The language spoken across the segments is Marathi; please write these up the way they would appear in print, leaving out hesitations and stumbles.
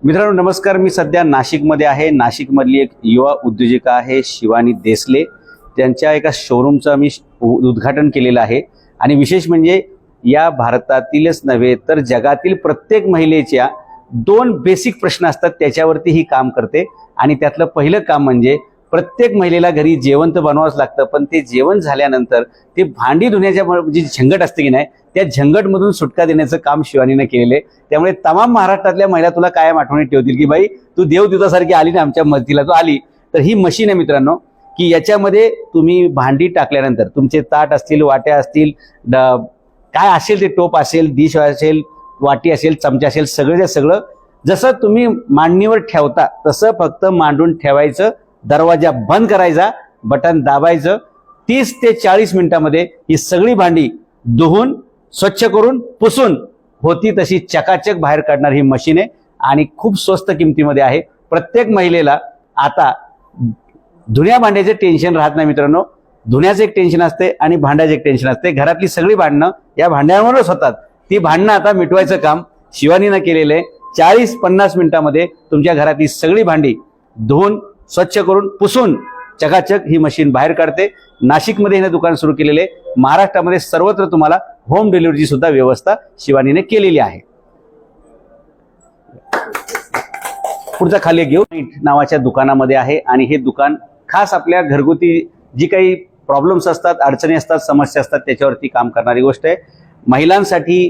मित्रांनो नमस्कार, मी सध्या नाशिकमध्ये आहे। नाशिकमधली एक युवा उद्योजिका आहे शिवानी देसले। त्यांच्या एका शोरूमचं मी उद्घाटन केलेलं आहे आणि विशेष म्हणजे या भारतातीलच नव्हे तर जगातील प्रत्येक महिलेच्या दोन बेसिक प्रश्न असतात त्याच्यावरती ही काम करते। आणि त्यातलं पहिलं काम म्हणजे प्रत्येक महिलेला घरी जेवण तर बनवावंच लागतं, पण ते जेवण झाल्यानंतर ते भांडी धुण्याच्या जी झंझट असते की नाही त्या झंझटमधून सुटका देण्याचं काम शिवानीने केलेलं आहे। त्यामुळे तमाम महाराष्ट्रातल्या महिला तुला कायम आठवणीत ठेवतील की बाई तू देवदूतासारखी आली ना आमच्या मदतीला, तू आली। तर ही मशीन आहे मित्रांनो की याच्यामध्ये तुम्ही भांडी टाकल्यानंतर तुमचे ताट असतील, वाट्या असतील, काय असेल ते टोप असेल, डिश असेल, वाटी असेल, चमचा असेल, सगळं सगळं जसं तुम्ही मांडणीवर ठेवता तसं फक्त मांडून ठेवायचं, दरवाजा बंद करायचा, बटन दाबायचं। 30 ते 40 मिनिटांमध्ये ही सगळी भांडी धुवून स्वच्छ करून पुसून होती तशी चकाचक बाहेर काढणार ही मशीन आहे आणि खूप स्वस्त किमतीमध्ये आहे। प्रत्येक महिलेला आता धुण्या भांड्याचे टेन्शन राहत नाही मित्रांनो। धुण्याचं एक टेन्शन असते आणि भांड्याचं एक टेन्शन असते। घरातली सगळी भांडणं या भांड्यांवरच होतात। ती भांडणं आता मिटवायचं काम शिवानीनं केलेलं आहे। 40-50 मिनिटांमध्ये तुमच्या घरातली सगळी भांडी धुवून स्वच्छ करून पुसून चकाचक ही मशीन बाहेर काढते। नाशिकमध्ये हे दुकान सुरू केलेले, महाराष्ट्रामध्ये सर्वत्र तुम्हाला होम डिलिव्हरीची सुद्धा व्यवस्था शिवानीने केलेली आहे। पुढचा खाली घेऊ नावाच्या दुकानामध्ये आहे आणि हे दुकान खास आपल्या घरगुती जी काही प्रॉब्लेम्स असतात, अडचणी असतात, समस्या असतात त्याच्यावरती काम करणारी गोष्ट आहे। महिलांसाठी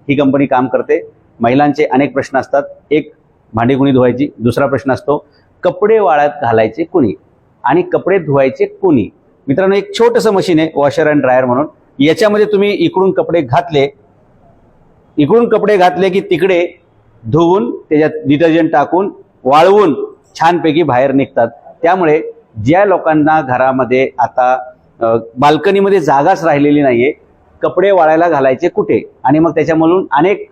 ही कंपनी काम करते। महिलांचे अनेक प्रश्न असतात। एक, भांडी कुणी धुवायची, दुसरा प्रश्न असतो कपडे वाळत घालायचे कुणी आणि कपडे धुवायचे कुणी। मित्रांनो एक छोटंसं मशीन आहे वॉशर अँड ड्रायर म्हणून। याच्यामध्ये तुम्ही इकडून कपडे घातले की तिकडे धुवून त्याच्यात डिटर्जंट टाकून वाळवून छानपैकी बाहेर निघतात। त्यामुळे ज्या लोकांना घरामध्ये आता बाल्कनीमध्ये जागाच राहिलेली नाहीये, कपडे वाळायला घालायचे कुठे आणि मग त्याच्यामधून अनेक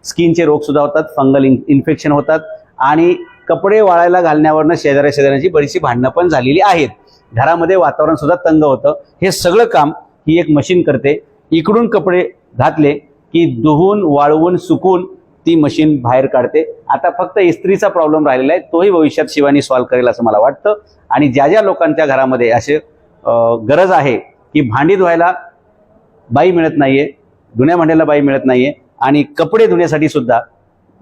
स्किनचे रोग सुद्धा होतात, फंगल इन्फेक्शन होतात आणि कपडे वाळायला घालण्यावरनं शेजाऱ्याची बरीचशी भांडणं पण झालेली आहेत। घरामध्ये वातावरण सुद्धा तंग होतं। हे सगळं काम ही एक मशीन करते। इकडून कपडे घातले की धुवून वाळवून सुकून ती मशीन बाहेर काढते। आता फक्त इस्त्रीचा प्रॉब्लेम राहिलेला आहे, तोही भविष्यात शिवानी सॉल्व्ह करेल असं मला वाटतं। आणि ज्या ज्या लोकांच्या घरामध्ये असे गरज आहे की भांडी धुवायला बाई मिळत नाहीये, धुण्या भांड्याला बाई मिळत नाहीये आणि कपडे धुण्यासाठी सुद्धा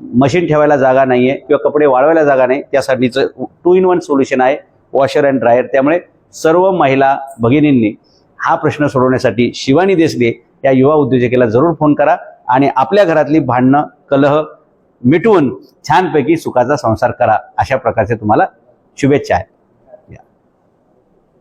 मशीन ठेवायला जागा नाहीये किंवा कपडे वाळवायला जागा नाही, त्यासाठीचं 2 in 1 सोल्युशन आहे वॉशर अँड ड्रायर। त्यामुळे सर्व महिला भगिनींनी हा प्रश्न सोडवण्यासाठी शिवानी देसले या युवा उद्योजकेला जरूर फोन करा आणि आपल्या घरातली भांडणं कलह मिटवून छानपैकी सुखाचा संसार करा। अशा प्रकारचे तुम्हाला शुभेच्छा आहेत।